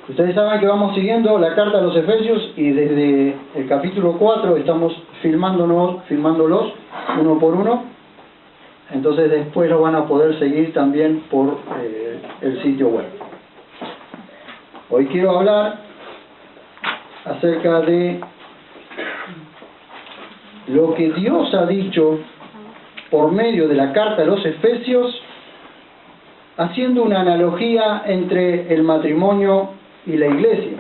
Ustedes saben que vamos siguiendo la carta a los Efesios y desde el capítulo 4 estamos filmándolos uno por uno. Entonces después lo van a poder seguir también por el sitio web. Hoy quiero hablar acerca de lo que Dios ha dicho por medio de la carta a los Efesios, haciendo una analogía entre el matrimonio y la iglesia.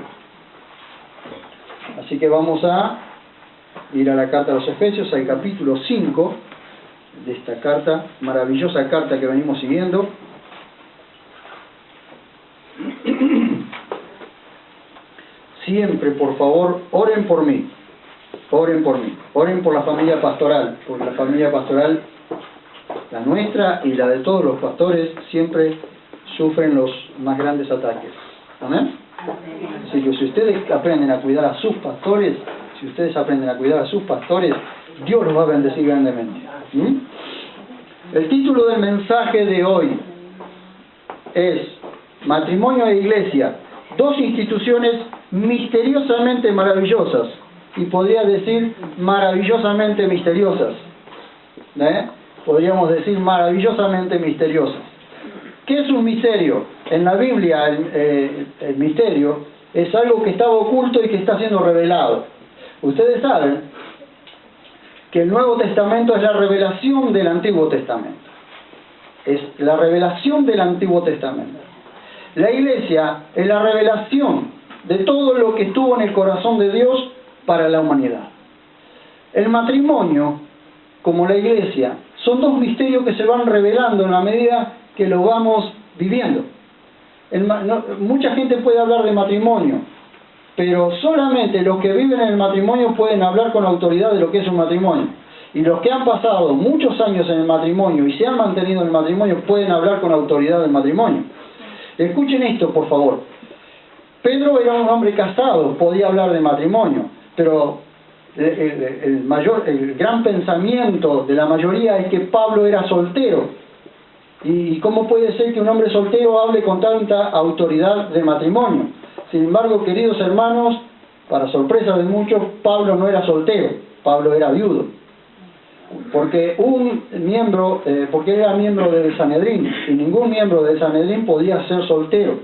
Así que vamos a ir a la carta a los Efesios, al capítulo 5 de esta carta, maravillosa carta que venimos siguiendo. Siempre, por favor, oren por mí. Oren por mí. Oren por la familia pastoral, porque la familia pastoral, la nuestra y la de todos los pastores, siempre sufren los más grandes ataques. ¿Amén? Así que si ustedes aprenden a cuidar a sus pastores, Dios los va a bendecir grandemente. El título del mensaje de hoy es Matrimonio e Iglesia, dos instituciones misteriosamente maravillosas, y podría decir maravillosamente misteriosas. Podríamos decir maravillosamente misteriosas. ¿Qué es un misterio? En la Biblia el misterio es algo que estaba oculto y que está siendo revelado. Ustedes saben que el Nuevo Testamento es la revelación del Antiguo Testamento. Es la revelación del Antiguo Testamento. La Iglesia es la revelación de todo lo que estuvo en el corazón de Dios para la humanidad. El matrimonio, como la Iglesia, son dos misterios que se van revelando en la medida que lo vamos viviendo. Mucha gente puede hablar de matrimonio, pero solamente los que viven en el matrimonio pueden hablar con autoridad de lo que es un matrimonio. Y los que han pasado muchos años en el matrimonio y se han mantenido en el matrimonio pueden hablar con autoridad del matrimonio. Escuchen esto, por favor. Pedro era un hombre casado, podía hablar de matrimonio, pero el gran pensamiento de la mayoría es que Pablo era soltero. ¿Y cómo puede ser que un hombre soltero hable con tanta autoridad de matrimonio? Sin embargo, queridos hermanos, para sorpresa de muchos, Pablo no era soltero, Pablo era viudo. Porque era miembro del Sanedrín, y ningún miembro del Sanedrín podía ser soltero.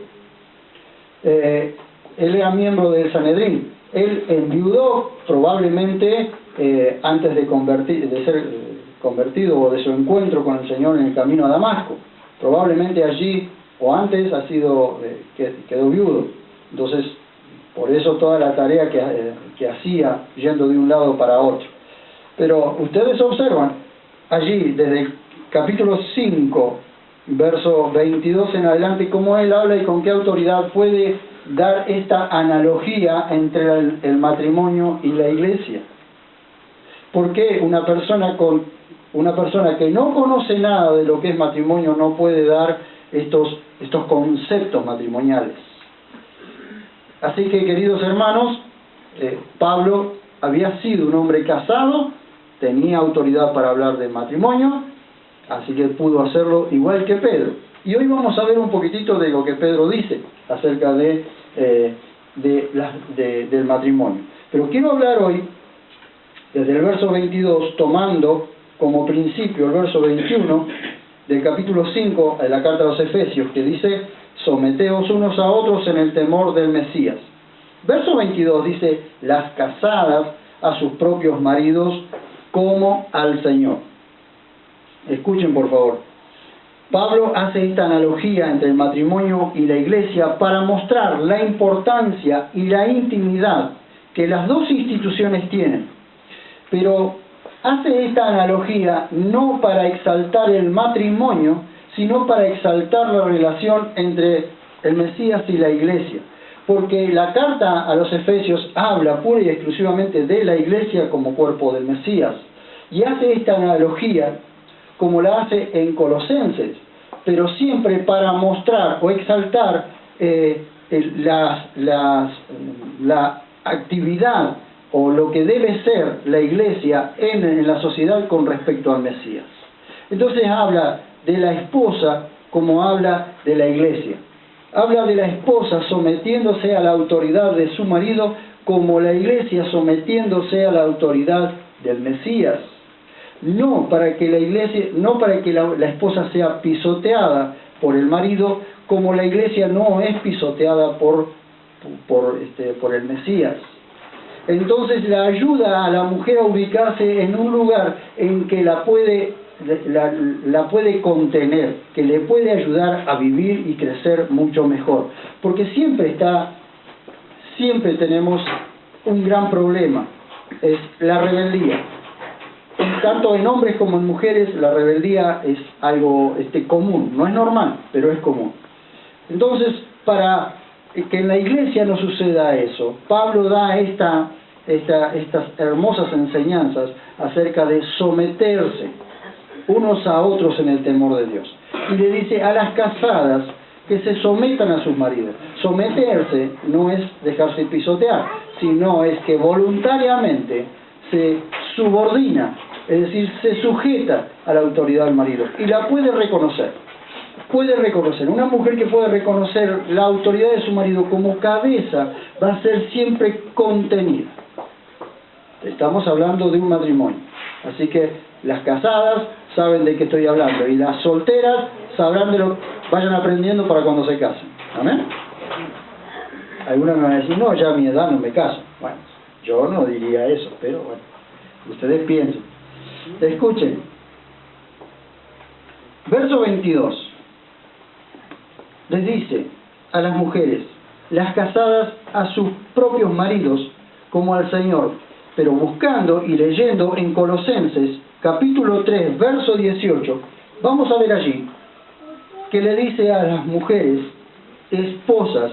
Él era miembro del Sanedrín. Él enviudó probablemente antes de ser convertido o de su encuentro con el Señor en el camino a Damasco. Probablemente allí o antes quedó viudo. Entonces, por eso toda la tarea que hacía yendo de un lado para otro. Pero ustedes observan allí desde el capítulo 5, verso 22 en adelante, cómo él habla y con qué autoridad puede dar esta analogía entre el matrimonio y la iglesia. ¿Por qué una persona que no conoce nada de lo que es matrimonio no puede dar estos conceptos matrimoniales? Así que, queridos hermanos, Pablo había sido un hombre casado, tenía autoridad para hablar de matrimonio, así que pudo hacerlo igual que Pedro. Y hoy vamos a ver un poquitito de lo que Pedro dice acerca del matrimonio. Pero quiero hablar hoy desde el verso 22, tomando como principio el verso 21 del capítulo 5 de la carta a los Efesios, que dice: someteos unos a otros en el temor del Mesías. Verso 22 dice: las casadas a sus propios maridos como al Señor. Escuchen, por favor. Pablo hace esta analogía entre el matrimonio y la iglesia para mostrar la importancia y la intimidad que las dos instituciones tienen. Pero hace esta analogía no para exaltar el matrimonio, sino para exaltar la relación entre el Mesías y la iglesia. Porque la carta a los Efesios habla pura y exclusivamente de la iglesia como cuerpo del Mesías. Y hace esta analogía como la hace en Colosenses, pero siempre para mostrar o exaltar la actividad o lo que debe ser la iglesia en la sociedad con respecto al Mesías. Entonces habla de la esposa como habla de la iglesia. Habla de la esposa sometiéndose a la autoridad de su marido, como la iglesia sometiéndose a la autoridad del Mesías. No para que la esposa sea pisoteada por el marido, como la iglesia no es pisoteada por el Mesías. Entonces la ayuda a la mujer a ubicarse en un lugar en que la puede contener, que le puede ayudar a vivir y crecer mucho mejor. Porque siempre tenemos un gran problema, es la rebeldía. Tanto en hombres como en mujeres la rebeldía es algo común, no es normal, pero es común. Entonces, para que en la iglesia no suceda eso, Pablo da estas hermosas enseñanzas acerca de someterse unos a otros en el temor de Dios. Y le dice a las casadas que se sometan a sus maridos. Someterse no es dejarse pisotear, sino es que voluntariamente se subordina, es decir, se sujeta a la autoridad del marido y la puede reconocer. Una mujer que puede reconocer la autoridad de su marido como cabeza va a ser siempre contenida. Estamos hablando de un matrimonio, así que las casadas saben de qué estoy hablando y las solteras sabrán vayan aprendiendo para cuando se casen. ¿Amén? Algunas me van a decir, no, ya a mi edad no me caso. Bueno, yo no diría eso, pero bueno, ustedes piensen. Escuchen. Verso 22. Les dice a las mujeres, las casadas a sus propios maridos como al Señor, pero buscando y leyendo en Colosenses capítulo 3, verso 18, vamos a ver allí que le dice a las mujeres, esposas,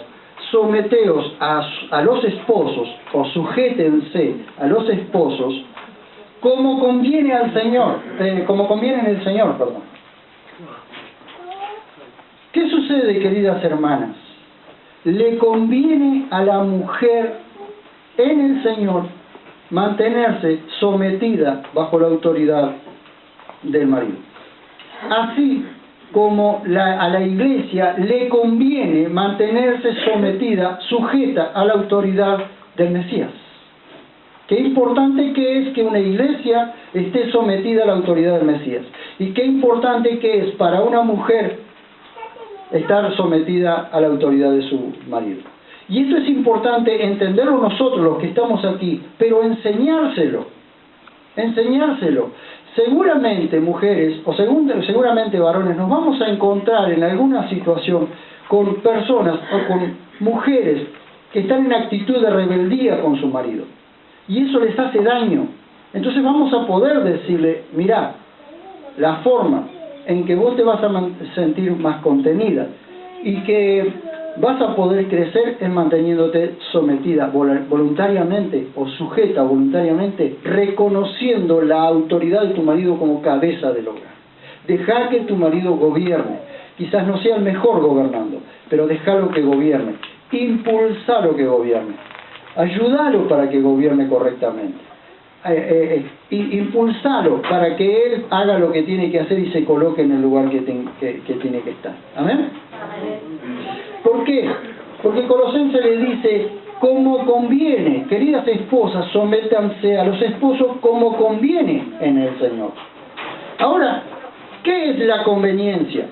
someteos a los esposos, o sujétense a los esposos, como conviene al Señor, como conviene en el Señor, perdón. ¿Qué sucede, queridas hermanas? Le conviene a la mujer en el Señor mantenerse sometida bajo la autoridad del marido. Así como a la iglesia le conviene mantenerse sometida, sujeta a la autoridad del Mesías. Qué importante que es que una iglesia esté sometida a la autoridad del Mesías. Y qué importante que es para una mujer estar sometida a la autoridad de su marido. Y esto es importante entenderlo nosotros, los que estamos aquí, pero enseñárselo. Seguramente, mujeres, o seguramente varones, nos vamos a encontrar en alguna situación con personas o con mujeres que están en actitud de rebeldía con su marido. Y eso les hace daño. Entonces vamos a poder decirle, mirá, la forma en que vos te vas a sentir más contenida y que vas a poder crecer en manteniéndote sometida voluntariamente o sujeta voluntariamente, reconociendo la autoridad de tu marido como cabeza del hogar. Deja que tu marido gobierne. Quizás no sea el mejor gobernando, pero déjalo que gobierne. Impulsalo que gobierne. Ayúdalo para que gobierne correctamente. Impulsalo para que él haga lo que tiene que hacer y se coloque en el lugar que tiene que estar. ¿Amén? ¿Por qué? Porque Colosenses le dice, como conviene, queridas esposas, sométanse a los esposos como conviene en el Señor. Ahora, ¿qué es la conveniencia?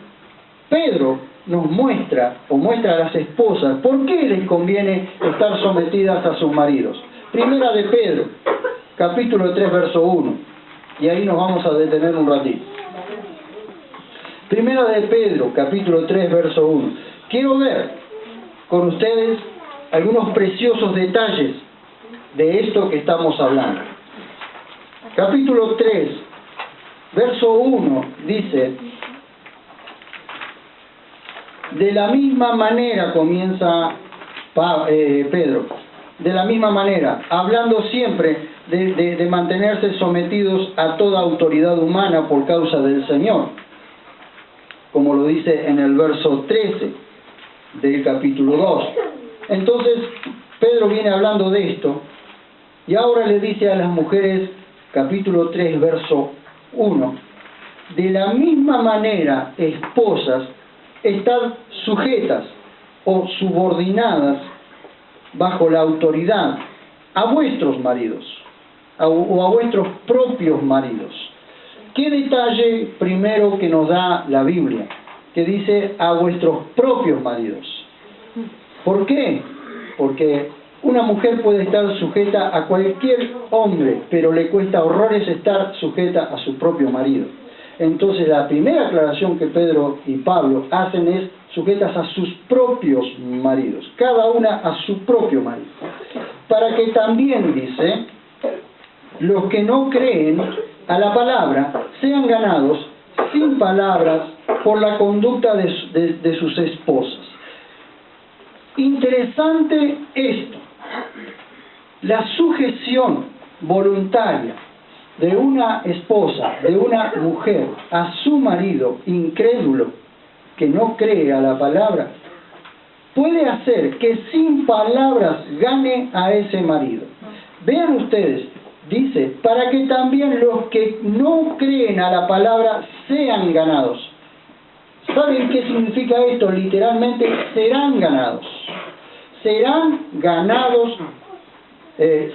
Pedro nos muestra a las esposas por qué les conviene estar sometidas a sus maridos. Primera de Pedro, capítulo 3, verso 1. Y ahí nos vamos a detener un ratito. Primera de Pedro, capítulo 3, verso 1. Quiero ver con ustedes algunos preciosos detalles de esto que estamos hablando. Capítulo 3, verso 1, dice, de la misma manera comienza Pedro, de la misma manera, hablando siempre de mantenerse sometidos a toda autoridad humana por causa del Señor, como lo dice en el verso 13 del capítulo 2. Entonces, Pedro viene hablando de esto, y ahora le dice a las mujeres, capítulo 3, verso 1, de la misma manera, esposas, estad sujetas o subordinadas bajo la autoridad a vuestros maridos o a vuestros propios maridos. ¿Qué detalle primero que nos da la Biblia? Que dice a vuestros propios maridos. ¿Por qué? Porque una mujer puede estar sujeta a cualquier hombre, pero le cuesta horrores estar sujeta a su propio marido. Entonces la primera aclaración que Pedro y Pablo hacen es sujetas a sus propios maridos, cada una a su propio marido. Para que también, dice, los que no creen a la palabra sean ganados sin palabras por la conducta de sus esposas. Interesante esto. La sujeción voluntaria de una esposa, de una mujer, a su marido incrédulo que no cree a la palabra, puede hacer que sin palabras gane a ese marido. Vean ustedes, dice, para que también los que no creen a la palabra sean ganados. ¿Saben qué significa esto? Literalmente, serán ganados. Serán ganados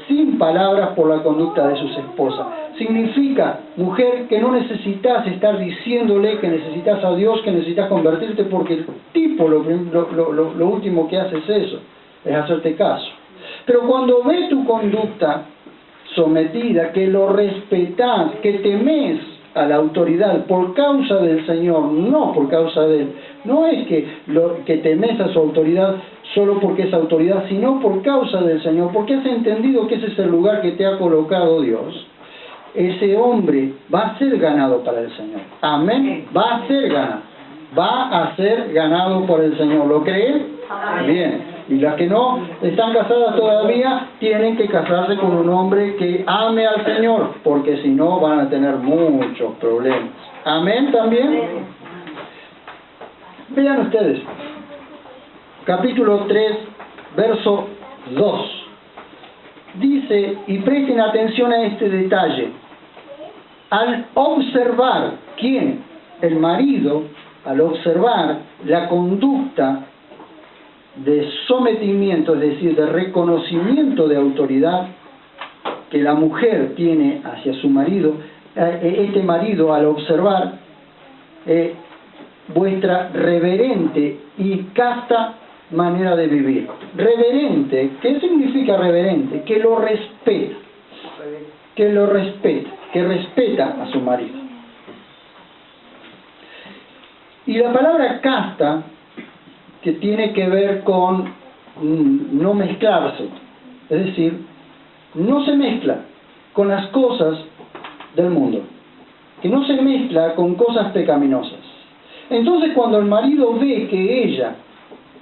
sin palabras por la conducta de sus esposas. Significa, mujer, que no necesitas estar diciéndole que necesitas a Dios, que necesitas convertirte, porque el tipo lo último que hace es eso, es hacerte caso. Pero cuando ve tu conducta sometida, que lo respetás, que temes a la autoridad por causa del Señor, no por causa de Él. No es que temes a su autoridad solo porque es autoridad, sino por causa del Señor, porque has entendido que ese es el lugar que te ha colocado Dios. Ese hombre va a ser ganado para el Señor. Amén. Va a ser ganado. Va a ser ganado por el Señor. ¿Lo creen? Bien. Y las que no están casadas todavía tienen que casarse con un hombre que ame al Señor, porque si no van a tener muchos problemas. Amén también. Vean ustedes. Capítulo 3, verso 2. Dice, y presten atención a este detalle. Al observar, ¿quién? El marido, al observar la conducta de sometimiento, es decir, de reconocimiento de autoridad que la mujer tiene hacia su marido, este marido al observar vuestra reverente y casta manera de vivir. Reverente, ¿qué significa reverente? Que lo respeta, que respeta a su marido. Y la palabra casta, que tiene que ver con no mezclarse, es decir, no se mezcla con las cosas del mundo, que no se mezcla con cosas pecaminosas. Entonces cuando el marido ve que ella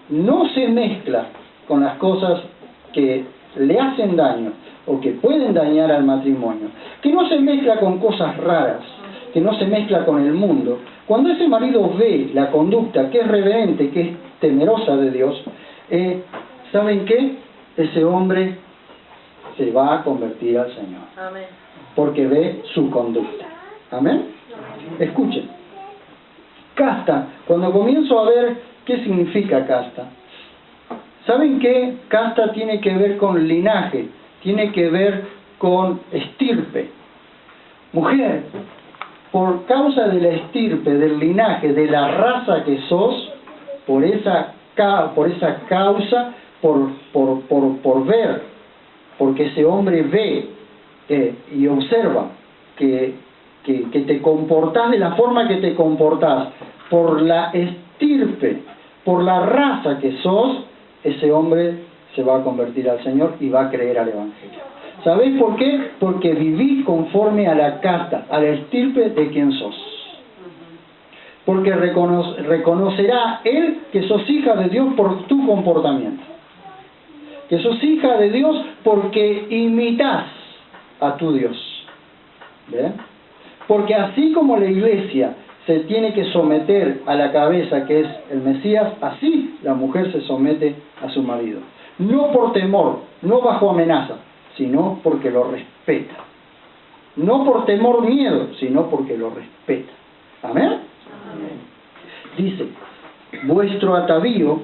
no se mezcla con las cosas que le hacen daño o que pueden dañar al matrimonio, que no se mezcla con cosas raras, que no se mezcla con el mundo, cuando ese marido ve la conducta que es reverente, que es temerosa de Dios, ¿saben qué? Ese hombre se va a convertir al Señor. Amén. Porque ve su conducta. ¿Amén? Escuchen. Casta, cuando comienzo a ver qué significa casta, ¿saben qué? Casta tiene que ver con linaje, tiene que ver con estirpe. Mujer, por causa de la estirpe, del linaje, de la raza que sos, por esa causa, por ver, porque ese hombre ve y observa que te comportás de la forma que te comportás, por la estirpe, por la raza que sos, ese hombre se va a convertir al Señor y va a creer al Evangelio. ¿Sabéis por qué? Porque vivís conforme a la casta, a la estirpe de quien sos. Porque reconocerá Él que sos hija de Dios por tu comportamiento. Que sos hija de Dios porque imitas a tu Dios. ¿Ven? Porque así como la iglesia se tiene que someter a la cabeza que es el Mesías, así la mujer se somete a su marido. No por temor, no bajo amenaza, sino porque lo respeta. No por temor, miedo, sino porque lo respeta. ¿Amén? Dice, vuestro atavío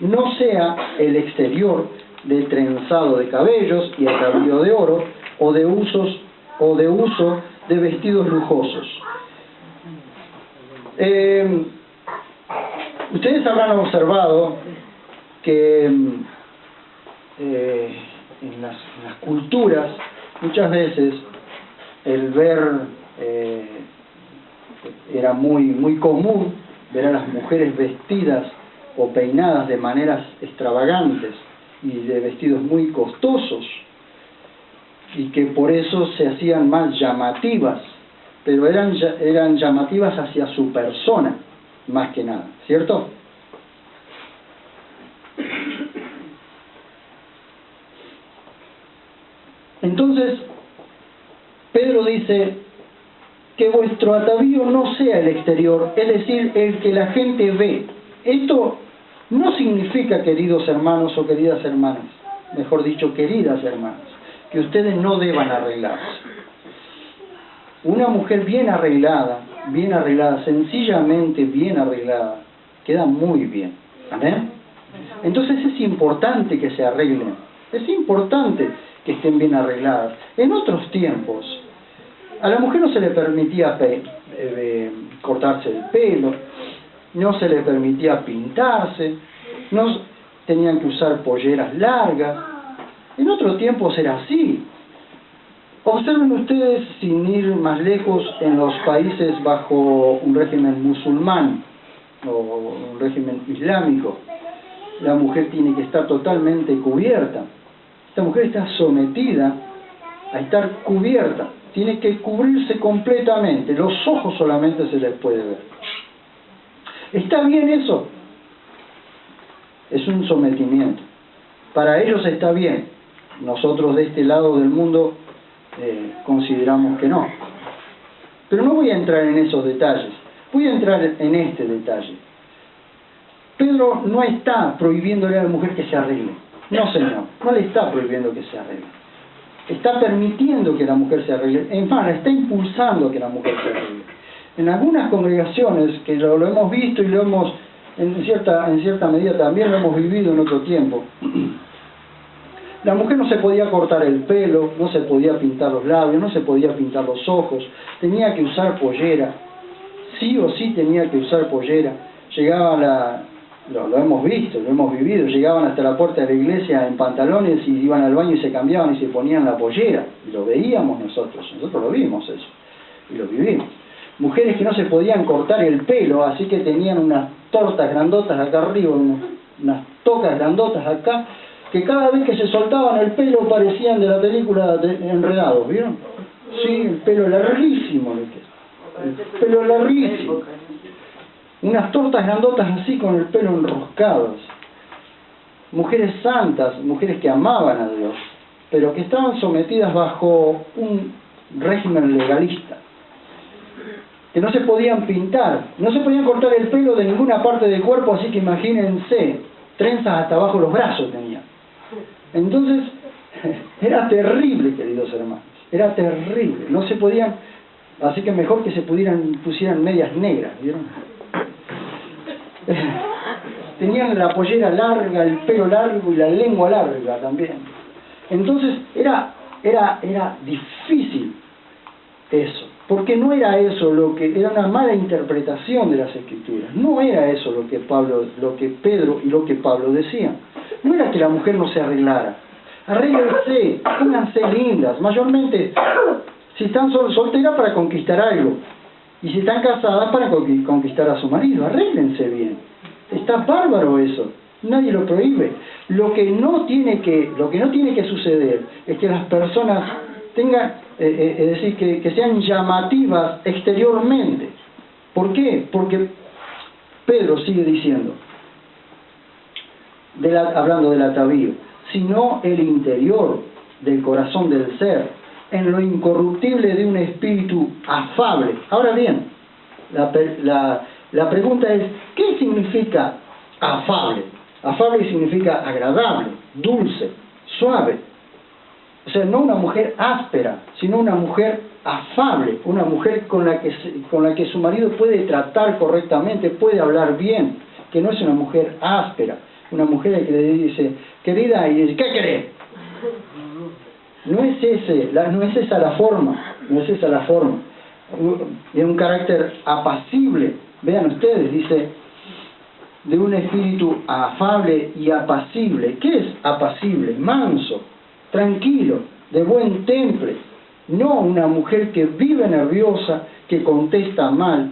no sea el exterior de trenzado de cabellos y atavío de oro, o de uso de vestidos lujosos. Ustedes habrán observado que en las culturas muchas veces el ver era muy común ver a las mujeres vestidas o peinadas de maneras extravagantes y de vestidos muy costosos, y que por eso se hacían más llamativas, pero eran llamativas hacia su persona más que nada, ¿cierto? Entonces Pedro dice que vuestro atavío no sea el exterior, es decir, el que la gente ve. Esto no significa, queridos hermanos o queridas hermanas, mejor dicho, queridas hermanas, que ustedes no deban arreglarse. Una mujer bien arreglada, sencillamente bien arreglada, queda muy bien. ¿Amén? Entonces es importante que se arreglen, es importante que estén bien arregladas. En otros tiempos, a la mujer no se le permitía cortarse el pelo, no se le permitía pintarse, no tenían que usar polleras largas. En otros tiempos era así. Observen ustedes, sin ir más lejos, en los países bajo un régimen musulmán o un régimen islámico, la mujer tiene que estar totalmente cubierta. Esta mujer está sometida a estar cubierta, tiene que cubrirse completamente, los ojos solamente se les puede ver. ¿Está bien eso? Es un sometimiento. Para ellos está bien. Nosotros de este lado del mundo consideramos que no. Pero no voy a entrar en esos detalles. Voy a entrar en este detalle. Pedro no está prohibiéndole a la mujer que se arregle. No, señor. No le está prohibiendo que se arregle. Está permitiendo que la mujer se arregle. En fin, está impulsando a que la mujer se arregle. En algunas congregaciones, que lo hemos visto y lo hemos, en cierta medida también lo hemos vivido en otro tiempo, la mujer no se podía cortar el pelo, no se podía pintar los labios, no se podía pintar los ojos, tenía que usar pollera, sí o sí tenía que usar pollera. Llegaba lo hemos visto, lo hemos vivido, llegaban hasta la puerta de la iglesia en pantalones y iban al baño y se cambiaban y se ponían la pollera, y lo veíamos nosotros lo vimos eso, y lo vivimos. Mujeres que no se podían cortar el pelo, así que tenían unas tortas grandotas acá arriba, unas tocas grandotas acá, que cada vez que se soltaban el pelo parecían de la película de Enredados, ¿vieron? Sí, el pelo larguísimo, el pelo larguísimo. Unas tortas grandotas así con el pelo enroscado. Mujeres santas, mujeres que amaban a Dios, pero que estaban sometidas bajo un régimen legalista, que no se podían pintar, no se podían cortar el pelo de ninguna parte del cuerpo, así que imagínense, trenzas hasta abajo los brazos tenían. Entonces, era terrible, queridos hermanos, era terrible, no se podían, así que mejor que se pusieran medias negras, ¿vieron? Tenían la pollera larga, el pelo largo y la lengua larga también. Entonces, era difícil eso. Porque no era eso era una mala interpretación de las Escrituras. No era eso lo que Pedro y lo que Pablo decían. No era que la mujer no se arreglara. Arréglense, pónganse lindas. Mayormente, si están solteras, para conquistar algo. Y si están casadas, para conquistar a su marido. Arréglense bien. Está bárbaro eso. Nadie lo prohíbe. Lo que no tiene que suceder es que las personas tengan, es decir, que sean llamativas exteriormente. ¿Por qué? Porque Pedro sigue diciendo, hablando del atavío, sino el interior del corazón del ser, en lo incorruptible de un espíritu afable. Ahora bien, la pregunta es, ¿qué significa afable? Afable significa agradable, dulce, suave. O sea, no una mujer áspera, sino una mujer afable, una mujer con la que su marido puede tratar correctamente, puede hablar bien, que no es una mujer áspera, una mujer que le dice, querida, y dice, ¿qué querés? No es esa la forma, no es esa la forma. De un carácter apacible, vean ustedes, dice, de un espíritu afable y apacible. ¿Qué es apacible? Manso, tranquilo, de buen temple. No una mujer que vive nerviosa, que contesta mal,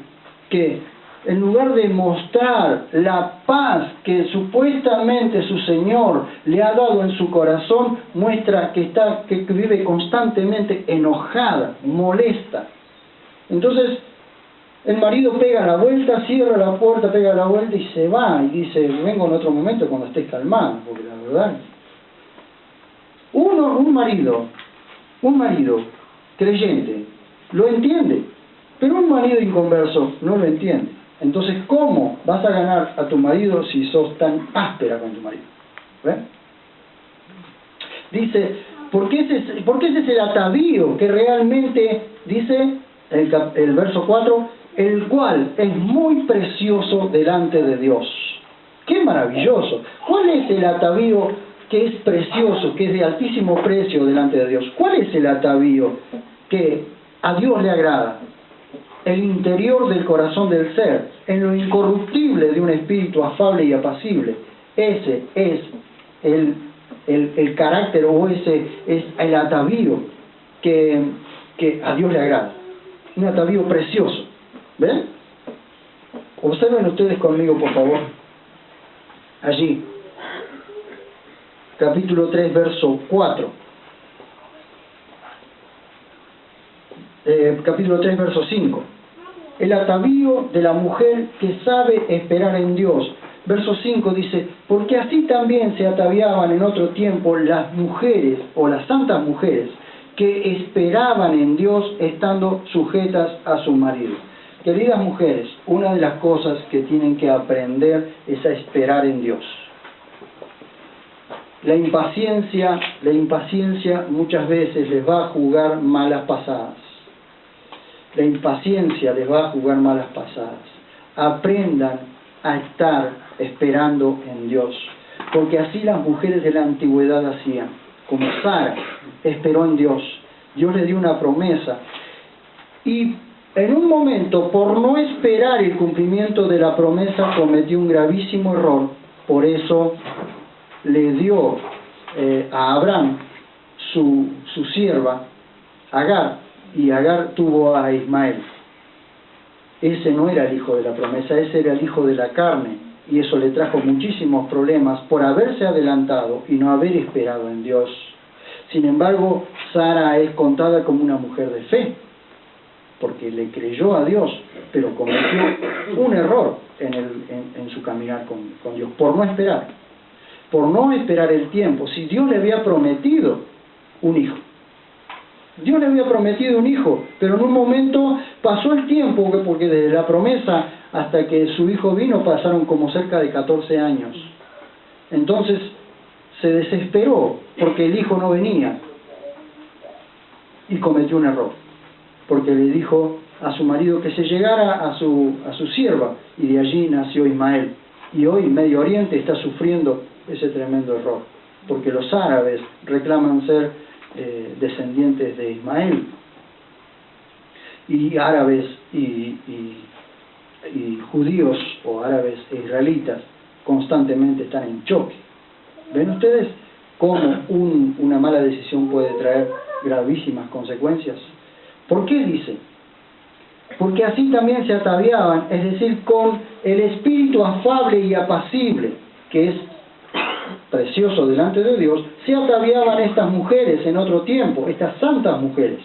que en lugar de mostrar la paz que supuestamente su Señor le ha dado en su corazón, muestra que vive constantemente enojada, molesta. Entonces, el marido pega la vuelta, cierra la puerta, pega la vuelta y se va. Y dice, vengo en otro momento cuando estés calmado, porque la verdad... Un marido creyente lo entiende, pero un marido inconverso no lo entiende. Entonces, ¿cómo vas a ganar a tu marido si sos tan áspera con tu marido? ¿Ven? Dice, porque ese es el atavío que realmente, dice el verso 4, el cual es muy precioso delante de Dios. ¡Qué maravilloso! ¿Cuál es el atavío que es precioso, que es de altísimo precio delante de Dios? ¿Cuál es el atavío que a Dios le agrada? El interior del corazón del ser, en lo incorruptible de un espíritu afable y apacible. Ese es el carácter, o ese es el atavío que a Dios le agrada. Un atavío precioso. ¿Ven? Observen ustedes conmigo, por favor. Allí. Capítulo 3, verso 4. Capítulo 3, verso 5. El atavío de la mujer que sabe esperar en Dios. Verso 5 dice, porque así también se ataviaban en otro tiempo las mujeres, o las santas mujeres, que esperaban en Dios estando sujetas a su marido. Queridas mujeres, una de las cosas que tienen que aprender es a esperar en Dios. La impaciencia muchas veces les va a jugar malas pasadas. La impaciencia les va a jugar malas pasadas. Aprendan a estar esperando en Dios, porque así las mujeres de la antigüedad hacían. Como Sara esperó en Dios, Dios le dio una promesa, y en un momento, por no esperar el cumplimiento de la promesa, cometió un gravísimo error. Por eso le dio a Abraham su sierva, Agar, y Agar tuvo a Ismael. Ese no era el hijo de la promesa, ese era el hijo de la carne, y eso le trajo muchísimos problemas por haberse adelantado y no haber esperado en Dios. Sin embargo, Sara es contada como una mujer de fe, porque le creyó a Dios, pero cometió un error en su caminar con Dios, por no esperar el tiempo. Si Dios le había prometido un hijo, pero en un momento pasó el tiempo, porque desde la promesa hasta que su hijo vino pasaron como cerca de 14 años. Entonces se desesperó porque el hijo no venía y cometió un error, porque le dijo a su marido que se llegara a su sierva, y de allí nació Ismael. Y hoy Medio Oriente está sufriendo ese tremendo error, porque los árabes reclaman ser descendientes de Ismael, y árabes y judíos, o árabes e israelitas, constantemente están en choque. ¿Ven ustedes cómo una mala decisión puede traer gravísimas consecuencias? ¿Por qué dice? Porque así también se ataviaban, es decir, con el espíritu afable y apacible, que es precioso delante de Dios, se ataviaban estas mujeres en otro tiempo, estas santas mujeres,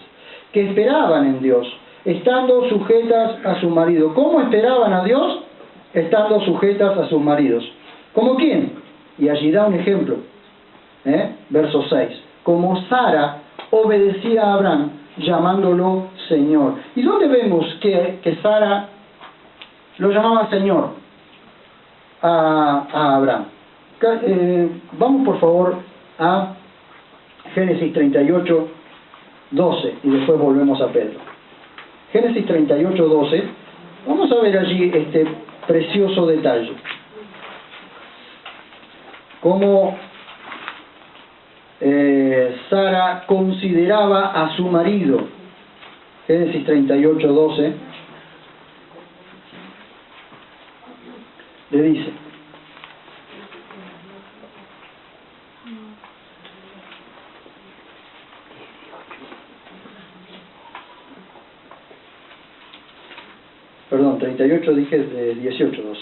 que esperaban en Dios, estando sujetas a su marido. ¿Cómo esperaban a Dios? Estando sujetas a sus maridos. ¿Cómo quién? Y allí da un ejemplo, verso 6. Como Sara obedecía a Abraham, llamándolo Señor. ¿Y dónde vemos que Sara lo llamaba Señor a Abraham? Vamos por favor a Génesis 38, 12, y después volvemos a Pedro. Génesis 38, 12, vamos a ver allí este precioso detalle. cómo Sara consideraba a su marido. Génesis 38:12 le dice: perdón, 38 dije de 18:12.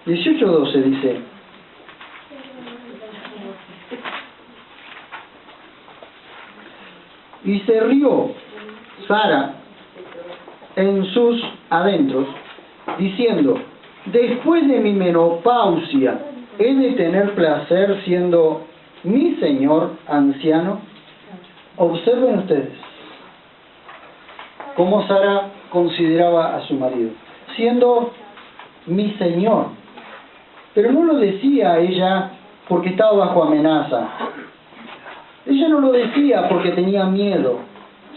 (18:12) dice: y se rió Sara en sus adentros, diciendo: después de mi menopausia, ¿he de tener placer siendo mi señor anciano? Observen ustedes cómo Sara consideraba a su marido, siendo mi señor. Pero no lo decía ella porque estaba bajo amenaza. Ella no lo decía porque tenía miedo,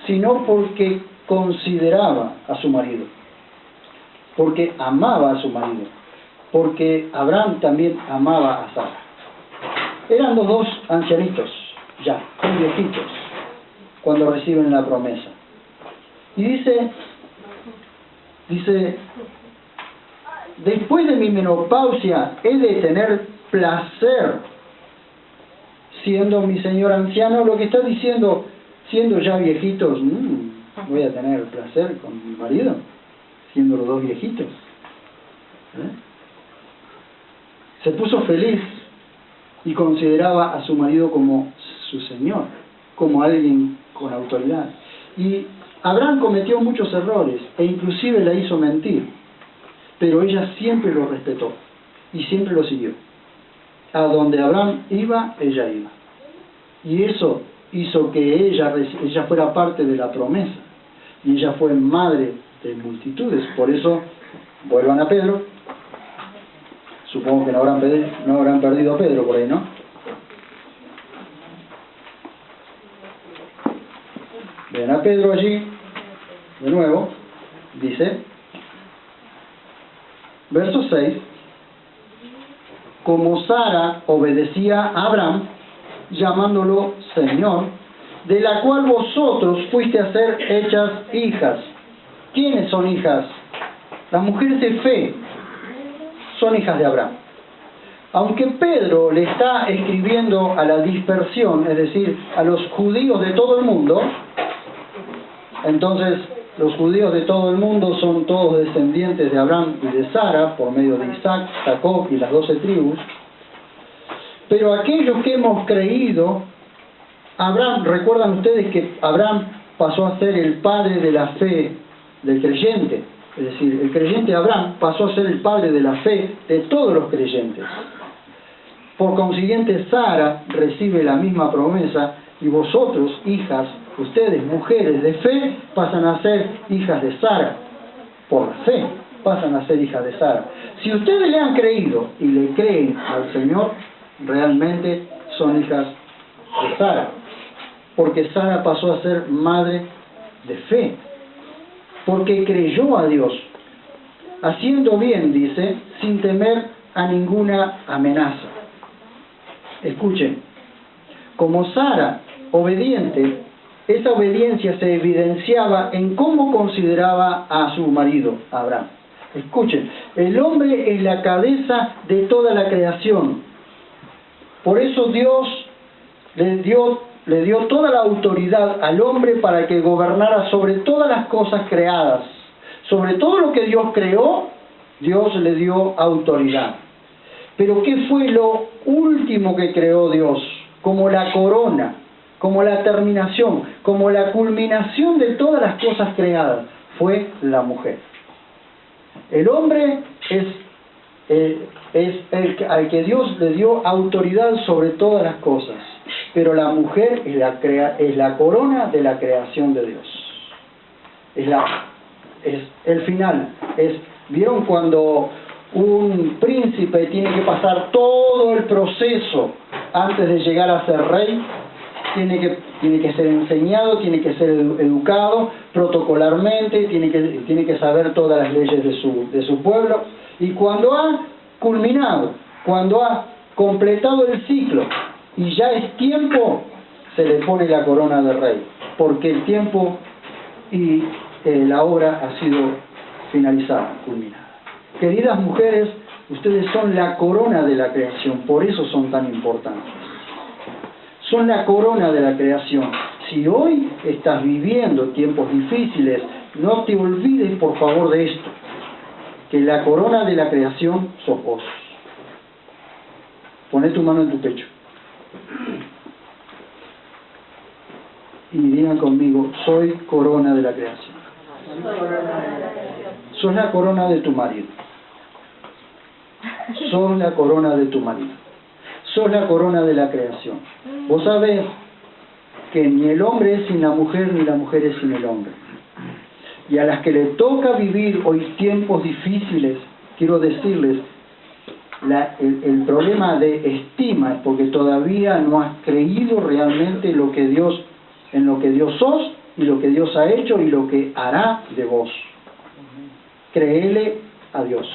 sino porque consideraba a su marido, porque amaba a su marido, porque Abraham también amaba a Sara. Eran los dos ancianitos, ya, muy viejitos, cuando reciben la promesa. Y dice, después de mi menopausia, ¿he de tener placer siendo mi señor anciano? Lo que está diciendo, siendo ya viejitos, voy a tener placer con mi marido, siendo los dos viejitos. Se puso feliz y consideraba a su marido como su señor, como alguien con autoridad. Y Abraham cometió muchos errores e inclusive la hizo mentir, pero ella siempre lo respetó y siempre lo siguió. A donde Abraham iba, ella iba. Y eso hizo que ella fuera parte de la promesa. Y ella fue madre de multitudes. Por eso, vuelvan a Pedro. Supongo que no habrán perdido a Pedro por ahí, ¿no? Ven a Pedro allí, de nuevo, dice, verso 6, como Sara obedecía a Abraham, llamándolo Señor, de la cual vosotros fuiste a ser hechas hijas. ¿Quiénes son hijas? Las mujeres de fe son hijas de Abraham. Aunque Pedro le está escribiendo a la dispersión, es decir, a los judíos de todo el mundo, entonces los judíos de todo el mundo son todos descendientes de Abraham y de Sara, por medio de Isaac, Jacob y las 12 tribus. Pero aquellos que hemos creído, Abraham, recuerdan ustedes que Abraham pasó a ser el padre de la fe del creyente, es decir, el creyente Abraham pasó a ser el padre de la fe de todos los creyentes. Por consiguiente, Sara recibe la misma promesa y vosotros, hijas, ustedes, mujeres de fe, pasan a ser hijas de Sara. Por fe pasan a ser hijas de Sara. Si ustedes le han creído y le creen al Señor, realmente son hijas de Sara. Porque Sara pasó a ser madre de fe. Porque creyó a Dios, haciendo bien, dice, sin temer a ninguna amenaza. Escuchen, como Sara, obediente, esa obediencia se evidenciaba en cómo consideraba a su marido, Abraham. Escuchen, el hombre es la cabeza de toda la creación. Por eso Dios le dio toda la autoridad al hombre para que gobernara sobre todas las cosas creadas. Sobre todo lo que Dios creó, Dios le dio autoridad. Pero ¿qué fue lo último que creó Dios? Como la corona, como la terminación, como la culminación de todas las cosas creadas, fue la mujer. El hombre es al que Dios le dio autoridad sobre todas las cosas, pero la mujer es la corona de la creación de Dios. Es el final. ¿Vieron cuando un príncipe tiene que pasar todo el proceso antes de llegar a ser rey? Tiene que tiene que ser enseñado, tiene que ser educado protocolarmente, tiene que saber todas las leyes de su pueblo. Y cuando ha culminado, cuando ha completado el ciclo y ya es tiempo, se le pone la corona de rey, porque el tiempo y la obra ha sido finalizada, culminada. Queridas mujeres, ustedes son la corona de la creación, por eso son tan importantes. Son la corona de la creación. Si hoy estás viviendo tiempos difíciles, no te olvides por favor de esto, que la corona de la creación sos vos. Poné tu mano en tu pecho. Y digan conmigo, soy corona de la creación. Sos la corona de tu marido. Sos la corona de tu marido. Sos la corona de la creación. Vos sabés que ni el hombre es sin la mujer, ni la mujer es sin el hombre. Y a las que le toca vivir hoy tiempos difíciles, quiero decirles, el problema de estima es porque todavía no has creído realmente en lo que Dios sos y lo que Dios ha hecho y lo que hará de vos. Créele a Dios.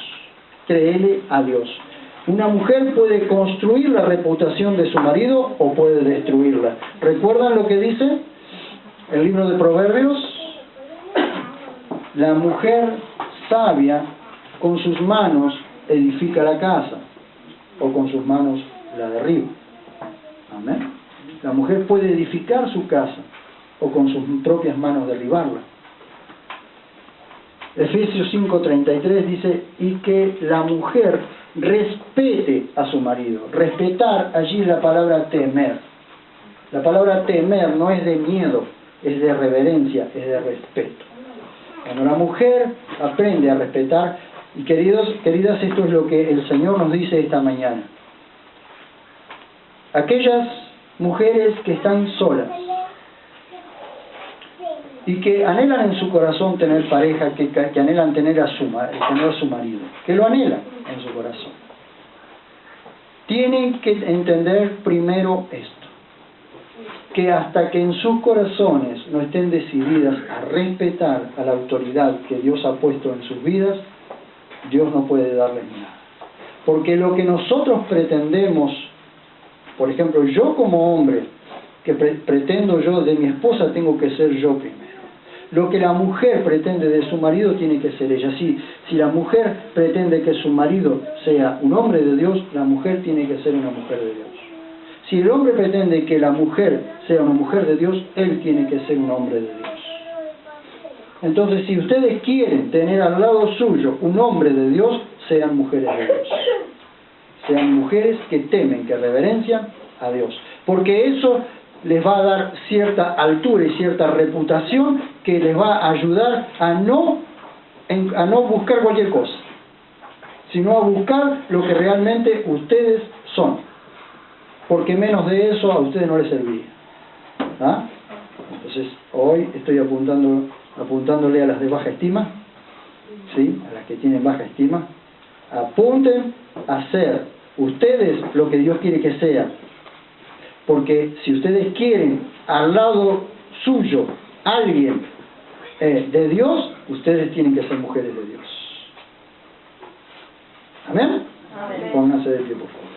Créele a Dios. Una mujer puede construir la reputación de su marido o puede destruirla. ¿Recuerdan lo que dice el libro de Proverbios? La mujer sabia con sus manos edifica la casa o con sus manos la derriba. Amén. La mujer puede edificar su casa o con sus propias manos derribarla. Efesios 5:33 dice, y que la mujer respete a su marido. Respetar, allí es la palabra temer. La palabra temer no es de miedo, es de reverencia, es de respeto. Cuando la mujer aprende a respetar, y queridas, esto es lo que el Señor nos dice esta mañana. Aquellas mujeres que están solas y que anhelan en su corazón tener pareja, que anhelan tener a su marido, que lo anhelan en su corazón, tienen que entender primero esto, que hasta que en sus corazones no estén decididas a respetar a la autoridad que Dios ha puesto en sus vidas, Dios no puede darles nada. Porque lo que nosotros pretendemos, por ejemplo, yo como hombre, que pretendo yo de mi esposa, tengo que ser yo primero. Lo que la mujer pretende de su marido tiene que ser ella. Si la mujer pretende que su marido sea un hombre de Dios, la mujer tiene que ser una mujer de Dios. Si el hombre pretende que la mujer sea una mujer de Dios, él tiene que ser un hombre de Dios. Entonces, si ustedes quieren tener al lado suyo un hombre de Dios, sean mujeres de Dios. Sean mujeres que temen, que reverencian a Dios. Porque eso les va a dar cierta altura y cierta reputación que les va a ayudar a no buscar cualquier cosa, sino a buscar lo que realmente ustedes son. Porque menos de eso a ustedes no les serviría. ¿Ah? Entonces, hoy estoy apuntándole a las de baja estima, ¿sí? A las que tienen baja estima. Apunten a ser ustedes lo que Dios quiere que sean. Porque si ustedes quieren al lado suyo alguien de Dios, ustedes tienen que ser mujeres de Dios. ¿Amén? Amén. Pónganse de pie, por favor.